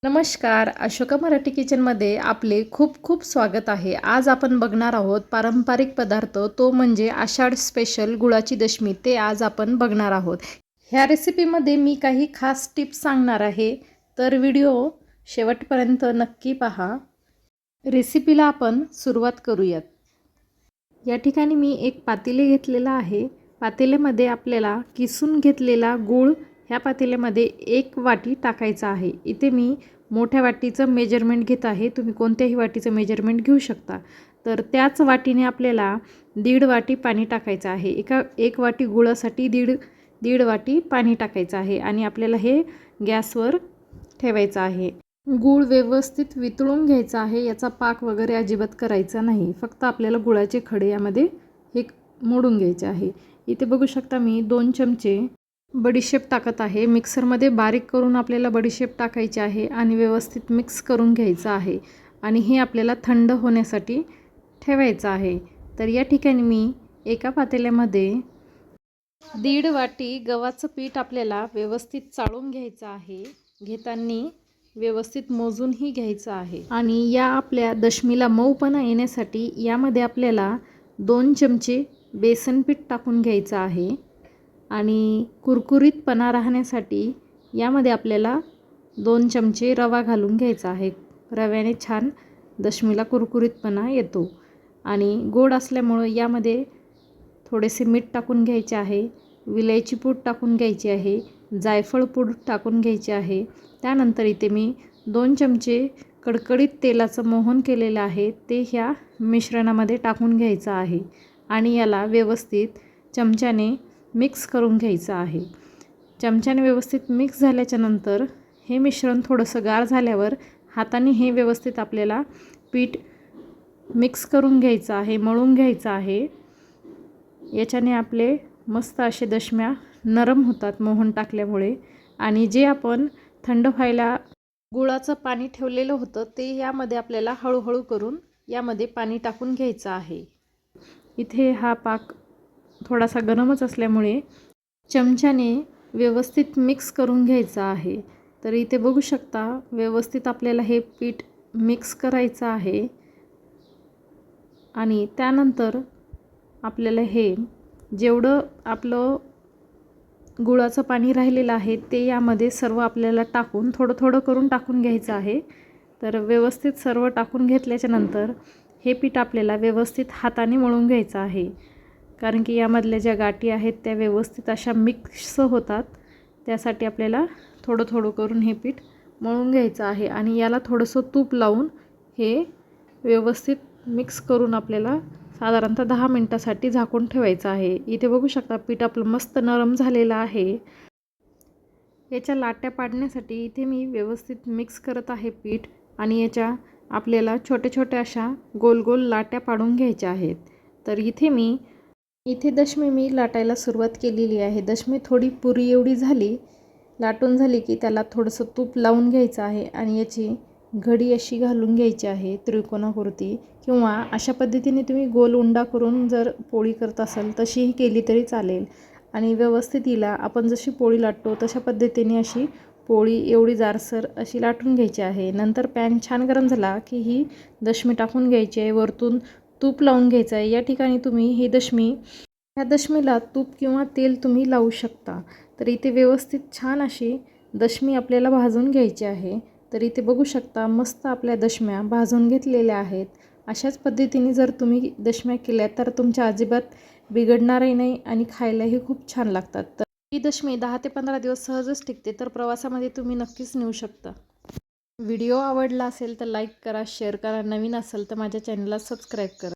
नमस्कार, अशोका मराठी किचनमध्ये आपले खूप खूप स्वागत आहे. आज आपण बघणार आहोत पारंपरिक पदार्थ, तो म्हणजे आषाढ स्पेशल गुळाची दशमी. ते आज आपण बघणार आहोत. ह्या रेसिपीमध्ये मी काही खास टिप्स सांगणार आहे, तर व्हिडिओ शेवटपर्यंत नक्की पहा. रेसिपीला आपण सुरुवात करूयात. या ठिकाणी मी एक पातेले घेतलेला आहे. पातेल्यामध्ये आपल्याला किसून घेतलेला गूळ ह्या पातेल्यामध्ये 1 वाटी टाकायचा आहे. इथे मी मोठ्या वाटीचं मेजरमेंट घेत आहे. तुम्ही कोणत्याही वाटीचं मेजरमेंट घेऊ शकता. तर त्याच वाटीने आपल्याला 1.5 वाटी पाणी टाकायचं आहे. एक वाटी गुळासाठी दीड वाटी पाणी टाकायचं आहे आणि आपल्याला हे गॅसवर ठेवायचं आहे. गूळ व्यवस्थित वितळून घ्यायचा आहे. याचा पाक वगैरे अजिबात करायचा नाही. फक्त आपल्याला गुळाचे खडे यामध्ये हे मोडून घ्यायचे आहे. इथे बघू शकता मी 2 चमचे बडीशेप टाकत आहे. मिक्सरमध्ये बारीक करून आपल्याला बडीशेप टाकायची आहे आणि व्यवस्थित मिक्स करून घ्यायचं आहे आणि हे आपल्याला थंड होण्यासाठी ठेवायचं आहे. तर या ठिकाणी मी एका पातेल्यामध्ये 1.5 वाटी गव्हाचं पीठ आपल्याला व्यवस्थित चाळून घ्यायचं आहे. घेताना व्यवस्थित मोजूनही घ्यायचं आहे आणि या आपल्या दशमीला मऊपणा येण्यासाठी यामध्ये आपल्याला 2 चमचे बेसन पीठ टाकून घ्यायचं आहे आणि कुरकुरीतपणा राहण्यासाठी यामध्ये आपल्याला 2 चमचे रवा घालून घ्यायचा आहे. रव्याने छान दशमीला कुरकुरीतपणा येतो आणि गोड असल्यामुळं यामध्ये थोडेसे मीठ टाकून घ्यायचे आहे. विलायची पूड टाकून घ्यायची आहे. जायफळ पूड टाकून घ्यायची आहे. त्यानंतर इथे मी 2 चमचे कडकडीत तेलाचं मोहन केलेलं आहे, ते ह्या मिश्रणामध्ये टाकून घ्यायचं आहे आणि याला व्यवस्थित चमच्याने मिक्स करून घ्यायचं आहे. चमच्याने व्यवस्थित मिक्स झाल्याच्या नंतर हे मिश्रण थोडंसं गार झाल्यावर हाताने हे व्यवस्थित आपल्याला पीठ मिक्स करून घ्यायचं आहे, मळून घ्यायचं आहे. याच्याने आपले मस्त असे दशम्या नरम होतात मोहन टाकल्यामुळे. आणि जे आपण थंड व्हायला गुळाचं पाणी ठेवलेलं होतं ते यामध्ये आपल्याला हळूहळू करून यामध्ये पाणी टाकून घ्यायचं आहे. इथे हा पाक थोडासा गरमच असल्यामुळे चमच्याने व्यवस्थित मिक्स करून घ्यायचा आहे. तर इथे बघू शकता व्यवस्थित आपल्याला हे पीठ मिक्स करायचं आहे आणि त्यानंतर आपल्याला हे जेवढं आपलं गुळाचं पाणी राहिलेलं आहे ते यामध्ये सर्व आपल्याला टाकून थोडं थोडं करून टाकून घ्यायचं आहे. तर व्यवस्थित सर्व टाकून घेतल्याच्या नंतर हे पीठ आपल्याला व्यवस्थित हाताने मळून घ्यायचं आहे, कारण की यामधल्या ज्या गाठी आहेत त्या व्यवस्थित अशा मिक्स होतात. त्यासाठी आपल्याला थोडं थोडं करून हे पीठ मळून घ्यायचं आहे आणि याला थोडंसं तूप लावून हे व्यवस्थित मिक्स करून आपल्याला साधारणतः 10 मिनिटासाठी झाकून ठेवायचं आहे. इथे बघू शकता पीठ आपलं मस्त नरम झालेलं आहे. याच्या लाट्या पाडण्यासाठी इथे मी व्यवस्थित मिक्स करत आहे पीठ आणि याच्या आपल्याला छोट्या छोट्या अशा गोल गोल लाट्या पाडून घ्यायच्या आहेत. तर इथे दशमी मी लाटायला सुरुवात केलेली आहे. दशमी थोडी पुरी एवढी झाली, लाटून झाली की त्याला थोडंसं तूप लावून घ्यायचं आहे आणि याची घडी अशी घालून घ्यायची आहे त्रिकोणाकृती, किंवा अशा पद्धतीने तुम्ही गोल उंडा करून जर पोळी करत असाल तशीही केली तरी चालेल. आणि व्यवस्थित हिला आपण जशी पोळी लाटतो तशा पद्धतीने अशी पोळी एवढी जाडसर अशी लाटून घ्यायची आहे. नंतर पॅन छान गरम झाला की ही दशमी टाकून घ्यायची आहे. वरतून तूप लावून घ्यायचं आहे. या ठिकाणी तुम्ही ह्या दशमीला तूप किंवा तेल तुम्ही लावू शकता. तर इथे व्यवस्थित छान अशी दशमी आपल्याला भाजून घ्यायची आहे. तर इथे बघू शकता मस्त आपल्या दशम्या भाजून घेतलेल्या आहेत. अशाच पद्धतीने जर तुम्ही दशम्या केल्या तर तुमच्या अजिबात बिघडणारही नाही आणि खायलाही खूप छान लागतात. तर ही दशमी 10 ते 15 दिवस सहजच टिकते. तर प्रवासामध्ये तुम्ही नक्कीच नेऊ शकता. व्हिडिओ आवडला असेल तर लाईक करा, शेअर करा. नवीन असेल तर माझ्या चॅनलला सबस्क्राईब करा.